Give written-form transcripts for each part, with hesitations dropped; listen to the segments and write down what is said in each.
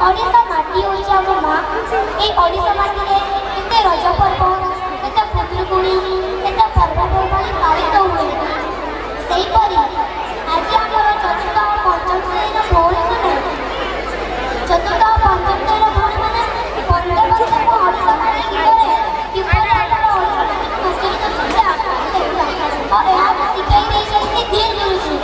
ओडिशा माटी होची आम माँ ए ओडिशा माटी रे केते रज पर्व केते खुदुरुकुणी केते पर्वपर्वाणी पालित हुए सेहीपरि आज आमर चतुर्थ और पंचम श्रेणी भौणी मैंने चतुर्थ और पंचम श्रेणी भौणी मैंने वंदे मातरम ओडिशा माटी गीतरे किपरि आमर ओडिशा माटी को नृत्य करते और यहाँ शिखाई देइछन्ति धीर गुरुजी।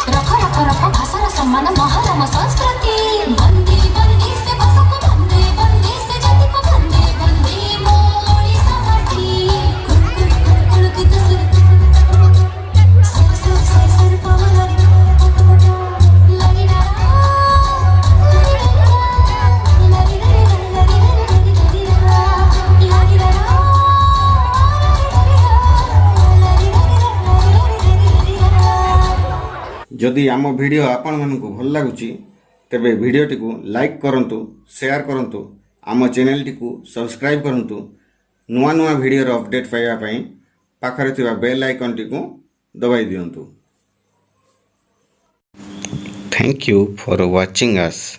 रख रख रख भाषार सम्मान महाराम संस्कृति वंदे वंदे से भाषा को वंदे वंदे से जाति को वंदे वंदे मोरी समाधि कुल कुल कुल कुल की तसर सर सर सर सर पवन लगी रा जदि आम वीडियो आपण मानकु भल लागुची तेबे वीडियोटी को लाइक करंतु शेयर करंतु आम चैनल को सब्सक्राइब करंतु नुआ नुआ वीडियो अपडेट पाइबा पई पाखरे थिबा बेल आइकन टी को दबाई दियंतु। Thank you for watching us.